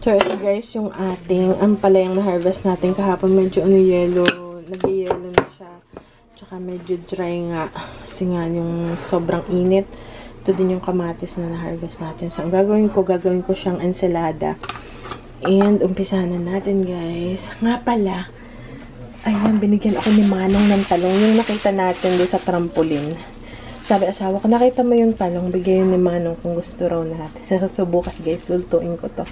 So, ito guys, yung ating ampalayang na-harvest natin kahapon. Medyo yellow, nag-yellow na siya. Tsaka medyo dry nga. Kasi nga yung sobrang init. Ito din yung kamatis na na-harvest natin. So, ang gagawin ko siyang ensalada. And, umpisa na natin guys. Nga pala, ayan, binigyan ako ni Manong ng talong. Yung nakita natin doon sa trampoline. Sabi asawa ko, nakita mo yung talong, bigyan ni Manong kung gusto raw natin. So, bukas guys, lulutuin ko to.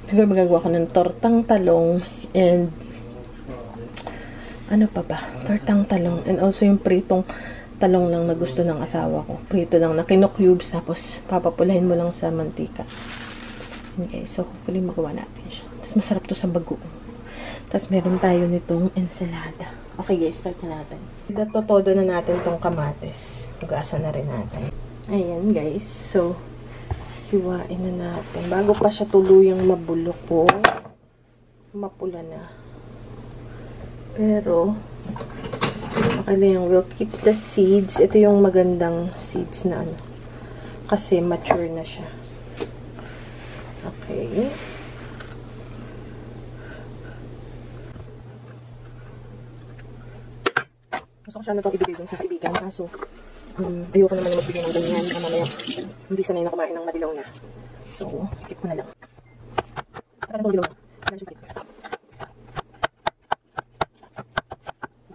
Siguro magagawa ko ng tortang talong and ano pa ba? Tortang talong and also yung pritong talong lang na gusto ng asawa ko. Prito lang na kinocubes tapos papapulahin mo lang sa mantika. Okay, so hopefully magawa natin siya. Tapos masarap to sa bagoong. Tapos meron tayo nitong ensalada. Okay guys, start na natin. Todo na natin tong kamatis. Hugasan na rin natin. Ayan guys, so hiwain na natin. Bago pa siya tuluyang mabulok po, mapula na. Pero, okay na yan. We'll keep the seeds. Ito yung magandang seeds na ano. Kasi mature na siya. Okay. Gusto ko siya na itong ibigay dun sa kaibigan. Kaso, ayoko naman na magbigay ng ganyan. Baka mamaya, hindi sanay na kumain ng madilaw na. So, keep ko na lang. Ano itong madilaw na? Ilan siya keep?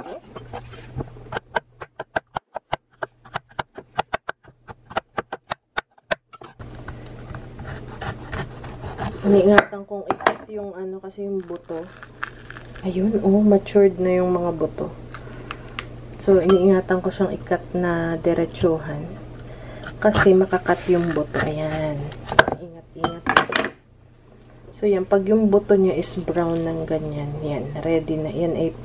Okay. Iniingatan kong i-cut yung ano kasi yung buto. Ayun, oh, matured na yung mga buto. So, iniingatan ko siyang ikat na diretsuhan. Kasi makakat yung buto. Ayan. Ingat-ingat. So, yan. Pag yung buto niya is brown ng ganyan. Yan. Ready na. Yan ay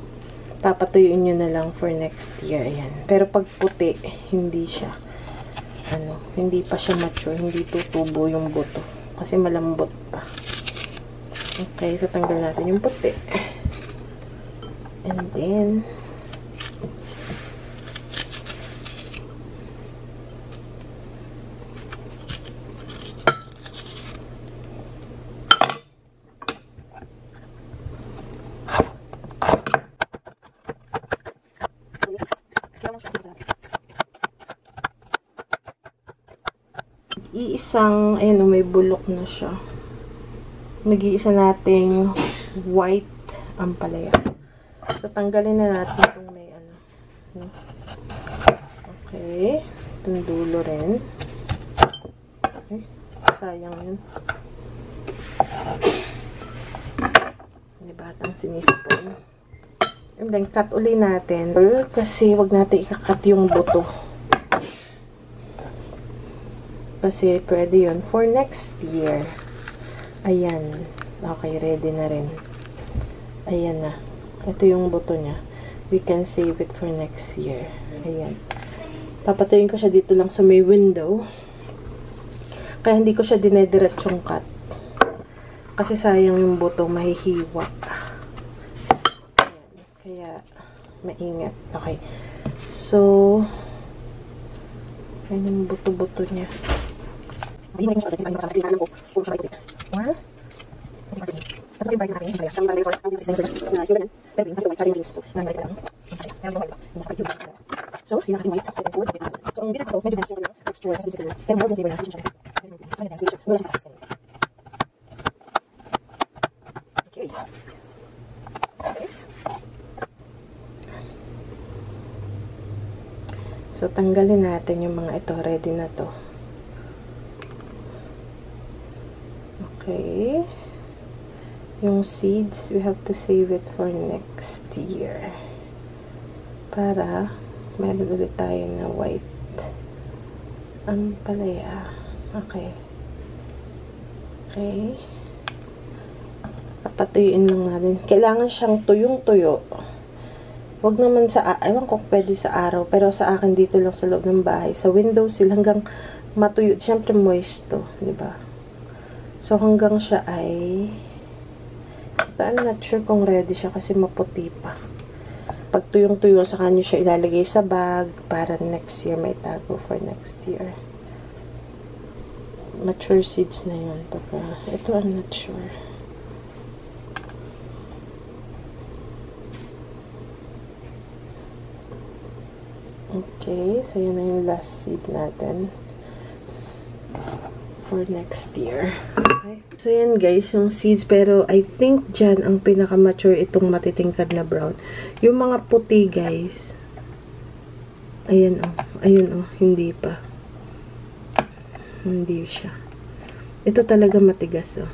papatuyuin nyo na lang for next year. Ayan. Pero pag puti, hindi siya. Ano, hindi pa siya mature. Hindi tutubo yung buto. Kasi malambot pa. Okay. So, tanggal natin yung puti. And then, iisang, ayan o, may bulok na siya. Mag-iisa nating white ampalaya. So, tanggalin na natin itong may ano. Okay. Itong dulo rin. Okay. Sayang yun. May batang sinisipon. And then, cut uli natin. Kasi, wag natin ikakat yung buto. Kasi, pwede yun. For next year. Ayan. Okay, ready na rin. Ayan na. Ito yung buto niya. We can save it for next year. Ayan. Papatuyin ko siya dito lang sa may window. Kaya hindi ko siya dinediretsyong cut. Kasi sayang yung buto, mahihiwa. Ayan. Kaya, maingat. Okay. So, ayan yung buto-buto niya. Hindi na siya. Hindi alam ko kung siya ito. Or, tapos yung bike natin, yung kaya. Sabi natin, sorry, yung system na yung ganyan. Pero yung kasi yung rings to. Nangyari lang. Pero yung white ba? Yung masakit yung white. So, yung natin white. Ito yung wood. So, ang binag ko, medyo dance yung texture. Kasi yung pero more yung flavor na. Kasi siya. Kaya dance siya. Wala siyang patas. Okay. So, tanggalin natin yung mga ito. Ready na to. Okay. Yung seeds, we have to save it for next year. Para meron ulit tayo na white ampalaya. Okay. Okay. Papatuyuin lang natin. Kailangan siyang tuyong-tuyo. Wag naman sa, ewan ko pwede sa araw, pero sa akin dito lang sa loob ng bahay. Sa window sill hanggang matuyo. Siyempre moist to, diba? So, hanggang siya ay, I'm not sure kung ready siya kasi maputi pa. Pag tuyong-tuyo, saka nyo siya ilalagay sa bag para next year may tago for next year. mature seeds na yun. Pagka, ito, I'm not sure. Okay, so yun na yung last seed natin for next year. Okay. So yan guys, yung seeds, pero I think dyan ang pinaka-mature itong matitingkad na brown. Yung mga puti guys, ayan oh, hindi pa. Hindi siya. Ito talaga matigas oh.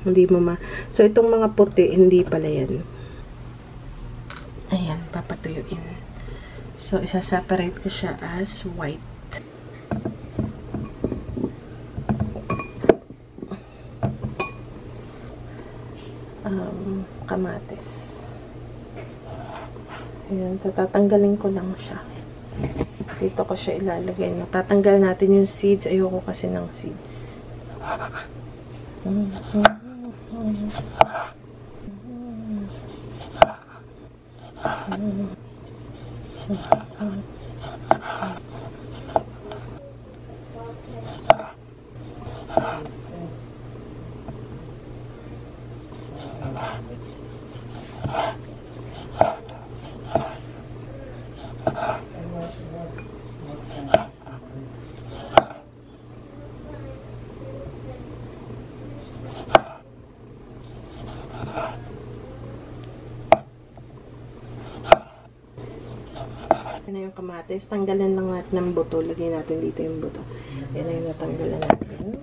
Hindi mo So itong mga puti, hindi pala yan. Ayan, papatuyuin. So, isa-separate ko siya as white. Kamatis. Ayan, tatanggalin ko lang siya. Dito ko siya ilalagay. Tatanggal natin yung seeds. Ayoko kasi ng seeds. Yan na yung kamatis. Tanggalan lang natin ng buto. Lagyan natin dito yung buto. Yan na yung natanggalan natin.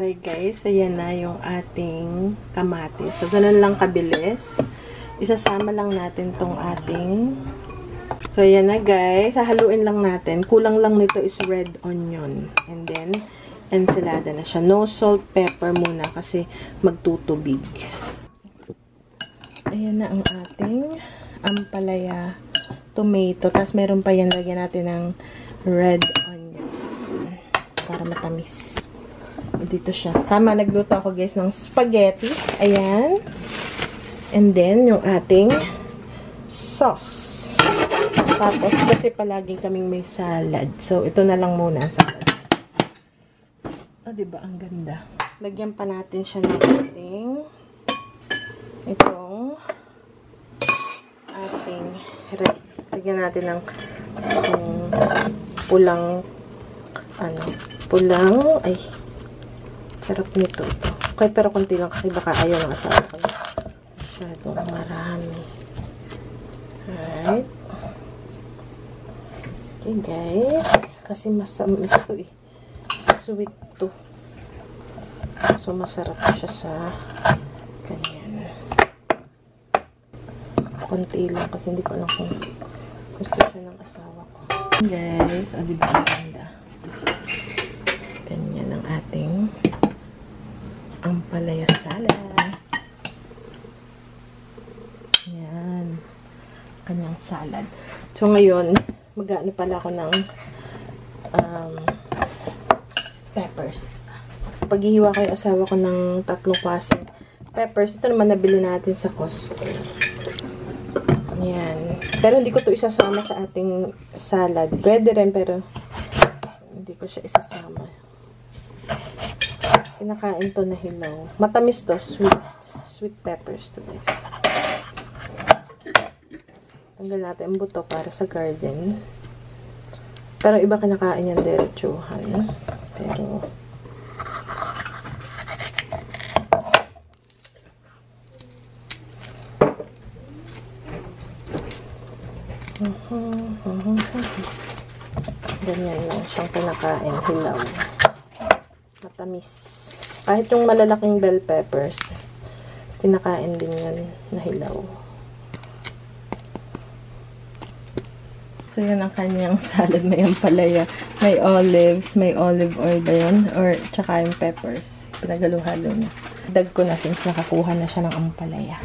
Okay guys, ayan na yung ating kamatis. So, ganun lang kabilis. Isasama lang natin tong ating... So, ayan na guys. Hahaluin lang natin. Kulang lang nito is red onion. And then, ensalada na siya. No salt, pepper muna kasi magtutubig. Ayan na ang ating ampalaya tomato. Tapos, meron pa yan. Lagyan natin ng red onion. Para matamis. Dito siya. Tama, nagluto ako guys ng spaghetti. Ayan. And then, yung ating sauce. Tapos, kasi palagi kaming may salad. So, ito na lang muna ang salad. Oh, diba? Ang ganda. Lagyan pa natin siya ng ating itong ating red. Lagyan natin ng pulang ay, sarap nito. Okay, pero konti lang kasi baka ayaw ng asawa ko. Masyadong marami. Alright. Okay, guys. Kasi mas tamis to eh. Sweet to. So, masarap siya sa ganyan. Konti lang kasi hindi ko alam kung gusto siya ng asawa ko. Guys, o diba ang ganda? Ganyan ang ating ampalaya salad. Yan. Kanyang salad. So, ngayon, mag-ano pala ako ng peppers. Paghihiwa ko yung asawa ko ng 3 klaseng peppers. Ito naman nabili natin sa Costco. Yan. Pero hindi ko to isasama sa ating salad. Pwede rin, pero hindi ko siya isasama. Kinakain to na hilaw. Matamis to. Sweet peppers to guys. Tanggal natin ang buto para sa garden. Pero iba kinakain yan diretsuhan. Pero ganyan lang siyang kinakain hilaw. Matamis. Kahit yung malalaking bell peppers, kinakain din yan na hilaw. So, yan ang kanyang salad. May ampalaya, may olives, may olive oil ba yun? Or, tsaka yung peppers. Pinagalo-halo na. Dag ko na since nakakuha na siya ng ampalaya.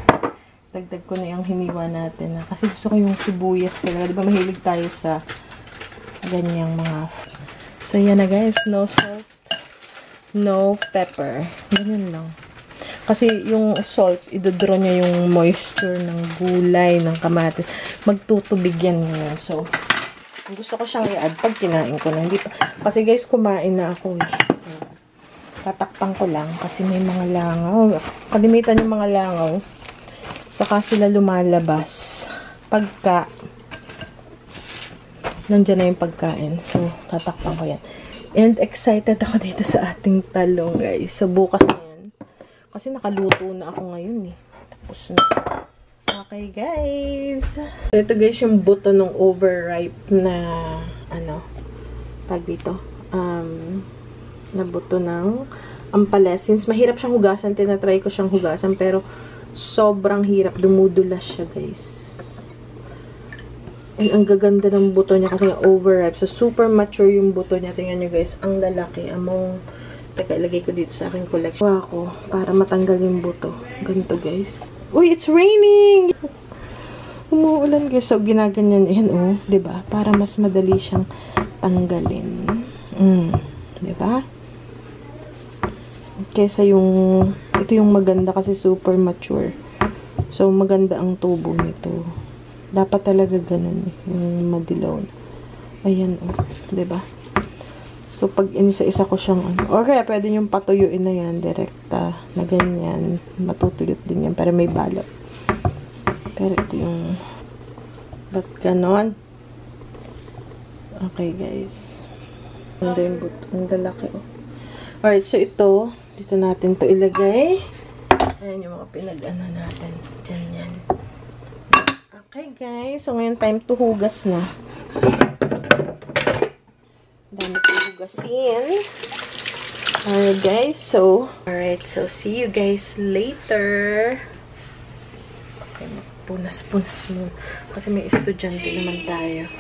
Dagdag ko na yung hiniwa natin. Kasi gusto ko yung sibuyas talaga. Diba mahilig tayo sa ganyang mga... So, yan na guys. No salt. No pepper. Ganyan lang. Kasi yung salt, idodraw niya yung moisture ng gulay, ng kamatis. Magtutubig yan ngayon. So, gusto ko siyang i-add pag kinain ko na. Hindi pa. Kasi guys, kumain na ako. So, tatakpan ko lang kasi may mga langaw. Kalimitan yung mga langaw. Saka sila lumalabas. Pagka, nandyan na yung pagkain. So, tatakpan ko yan. And excited ako dito sa ating talong, guys. So, bukas na yan. Kasi nakaluto na ako ngayon, eh. Tapos na. Okay, guys. So, ito, guys, yung buto ng overripe na, tag dito. Na buto ng ampalescens. Mahirap siyang hugasan. Tinatry ko siyang hugasan, pero sobrang hirap. Dumudulas siya, guys. And ang gaganda ng buto niya kasi overripe. So, super mature yung buto niya. Tingnan nyo, guys. Ang lalaki. Teka, ilagay ko dito sa aking collection. Ako, para matanggal yung buto. Ganito, guys. Uy, it's raining! Umuulan, guys. So, ginaganyan. Yan, oh. Diba? Para mas madali siyang tanggalin. Diba? Kesa yung... Ito yung maganda kasi super mature. So, maganda ang tubo nito. Dapat talaga ganun. Yung madilaw. Ayan, oh. Diba? So, pag inisa-isa ko siyang okay, pwede yung patuyuin na yan, direkta, na ganyan. Matutuyot din yan, para may balot. Pero ito yung, ba't ganon? Okay, guys. Ganda yung buto. Ang lalaki, oh. Alright, so ito, dito natin to ilagay. Ayan yung mga pinag-ano natin. Diyan yan. Okay, guys. So, ngayon time to hugas na. Dami ko hugasin. Alright, guys. So, see you guys later. Okay, punas-punas mo. Kasi may estudyante naman tayo.